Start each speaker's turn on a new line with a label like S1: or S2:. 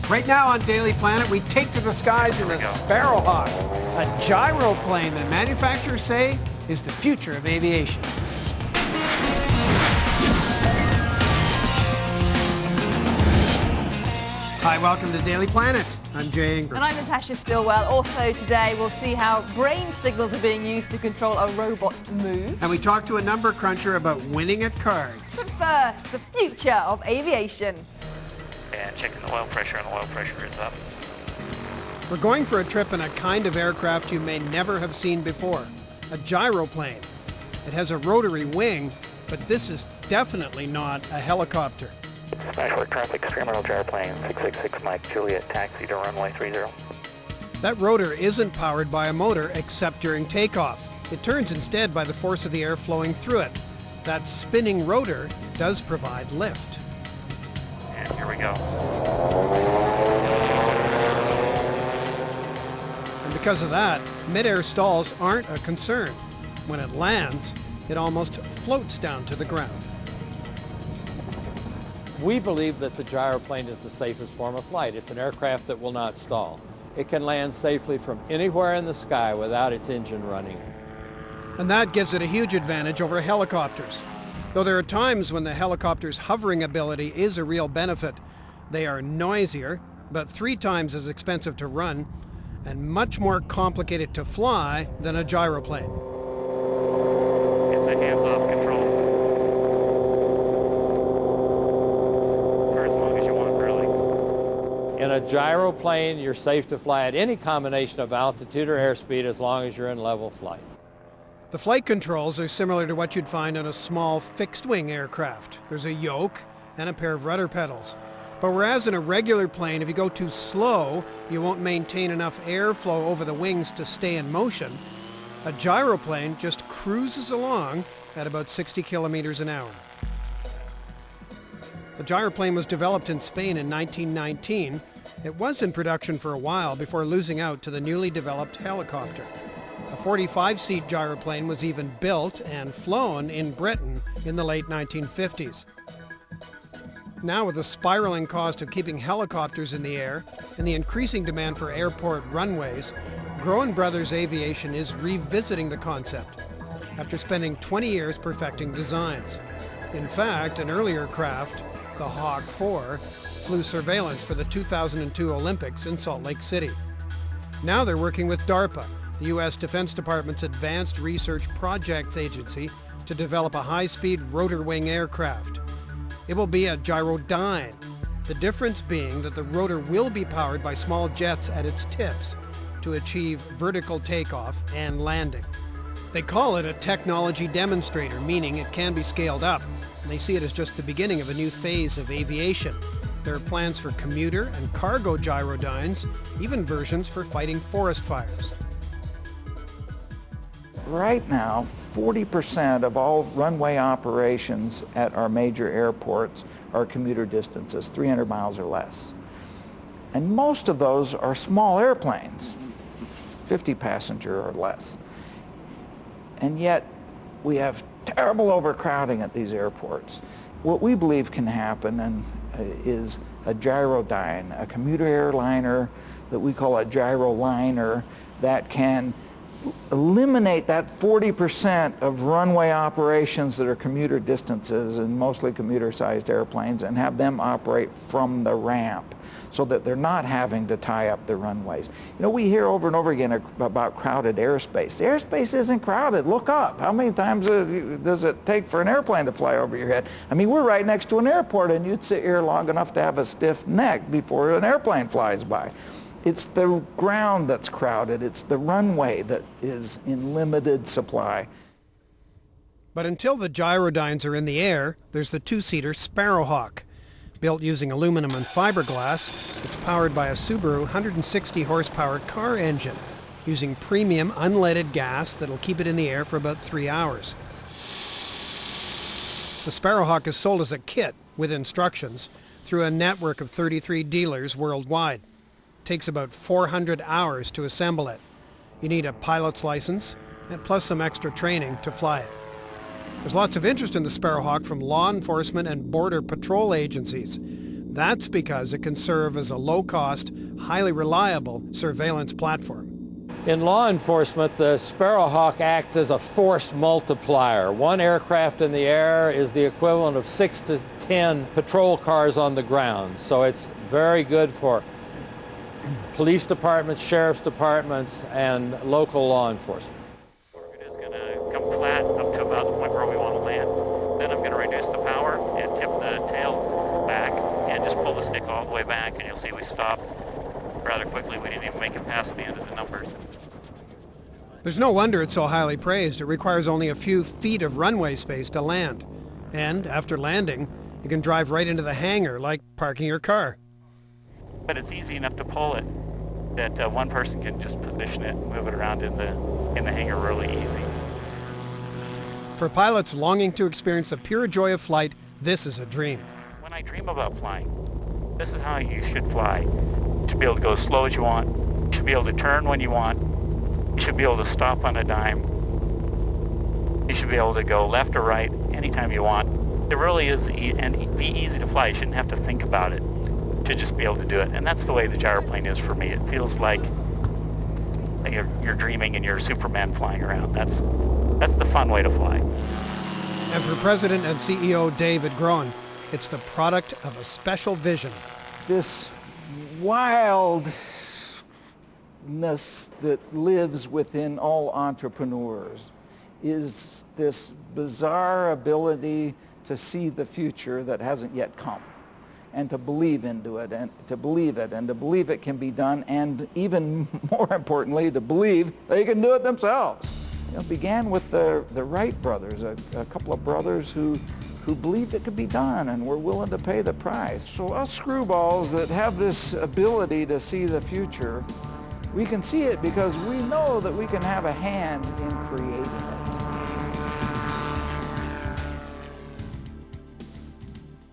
S1: Right now on Daily Planet, we take to the skies in the Sparrowhawk, a gyroplane that manufacturers say is the future of aviation. Hi, welcome to Daily Planet. I'm Jay Ingram.
S2: And I'm Natasha Stillwell. Also today, we'll see how brain signals are being used to control a robot's moves.
S1: And we talk to a number cruncher about winning at cards.
S2: But first, the future of aviation.
S3: And checking the oil pressure, and the oil pressure is up.
S1: We're going for a trip in a kind of aircraft you may never have seen before, a gyroplane. It has a rotary wing, but this is definitely not a helicopter.
S3: Special traffic experimental gyroplane 666 Mike Juliet, taxi to runway 30.
S1: That rotor isn't powered by a motor except during takeoff. It turns instead by the force of the air flowing through it. That spinning rotor does provide lift.
S3: And here we go.
S1: And because of that, mid-air stalls aren't a concern. When it lands, it almost floats down to the ground.
S4: We believe that the gyroplane is the safest form of flight. It's an aircraft that will not stall. It can land safely from anywhere in the sky without its engine running.
S1: And that gives it a huge advantage over helicopters. Though there are times when the helicopter's hovering ability is a real benefit. They are noisier, about 3 times as expensive to run, and much more complicated to fly than a gyroplane.
S3: It's a hands-off control. For as long as you want, really.
S4: In a gyroplane, you're safe to fly at any combination of altitude or airspeed as long as you're in level flight.
S1: The flight controls are similar to what you'd find on a small fixed-wing aircraft. There's a yoke and a pair of rudder pedals. But whereas in a regular plane, if you go too slow, you won't maintain enough airflow over the wings to stay in motion, a gyroplane just cruises along at about 60 kilometers an hour. The gyroplane was developed in Spain in 1919. It was in production for a while before losing out to the newly developed helicopter. A 45-seat gyroplane was even built and flown in Britain in the late 1950s. Now, with the spiraling cost of keeping helicopters in the air and the increasing demand for airport runways, Groen Brothers Aviation is revisiting the concept after spending 20 years perfecting designs. In fact, an earlier craft, the Hawk 4, flew surveillance for the 2002 Olympics in Salt Lake City. Now they're working with DARPA, the U.S. Defense Department's Advanced Research Projects Agency, to develop a high-speed rotor-wing aircraft. It will be a gyrodyne, the difference being that the rotor will be powered by small jets at its tips to achieve vertical takeoff and landing. They call it a technology demonstrator, meaning it can be scaled up, and they see it as just the beginning of a new phase of aviation. There are plans for commuter and cargo gyrodynes, even versions for fighting forest fires.
S5: Right now, 40% of all runway operations at our major airports are commuter distances, 300 miles or less. And most of those are small airplanes, 50 passenger or less. And yet, we have terrible overcrowding at these airports. What we believe can happen is a gyrodyne, a commuter airliner that we call a gyroliner that can eliminate that 40% of runway operations that are commuter distances and mostly commuter-sized airplanes and have them operate from the ramp so that they're not having to tie up the runways. You know, we hear over and over again about crowded airspace. The airspace isn't crowded. Look up. How many times does it take for an airplane to fly over your head? I mean, we're right next to an airport and you'd sit here long enough to have a stiff neck before an airplane flies by. It's the ground that's crowded. It's the runway that is in limited supply.
S1: But until the gyrodynes are in the air, there's the 2-seater Sparrowhawk. Built using aluminum and fiberglass, it's powered by a Subaru 160 horsepower car engine, using premium unleaded gas that'll keep it in the air for about 3 hours. The Sparrowhawk is sold as a kit with instructions through a network of 33 dealers worldwide. Takes about 400 hours to assemble it. You need a pilot's license, and plus some extra training to fly it. There's lots of interest in the Sparrowhawk from law enforcement and border patrol agencies. That's because it can serve as a low-cost, highly reliable surveillance platform.
S4: In law enforcement, the Sparrowhawk acts as a force multiplier. One aircraft in the air is the equivalent of 6 to 10 patrol cars on the ground. So it's very good for police departments, sheriff's departments, and local law enforcement.
S3: It is going to come flat up to about the point where we want to land. Then I'm going to reduce the power and tip the tail back and just pull the stick all the way back, and you'll see we stopped rather quickly. We didn't even make it past the end of the numbers.
S1: There's no wonder it's so highly praised. It requires only a few feet of runway space to land. And after landing, you can drive right into the hangar like parking your car.
S3: But it's easy enough to pull it that one person can just position it, move it around in the hangar really easy.
S1: For pilots longing to experience the pure joy of flight, this is a dream.
S3: When I dream about flying, this is how you should fly. You should be able to go as slow as you want. You should be able to turn when you want. You should be able to stop on a dime. You should be able to go left or right anytime you want. It really is, and be easy to fly. You shouldn't have to think about it. You should just be able to do it. And that's the way the gyroplane is for me. It feels like you're dreaming and you're Superman flying around. That's the fun way to fly.
S1: And for President and CEO David Groen, it's the product of a special vision.
S5: This wildness that lives within all entrepreneurs is this bizarre ability to see the future that hasn't yet come, and to believe into it, and to believe it can be done, and even more importantly, to believe they can do it themselves. It began with the Wright brothers, a couple of brothers who believed it could be done and were willing to pay the price. So us screwballs that have this ability to see the future, we can see it because we know that we can have a hand in creating it.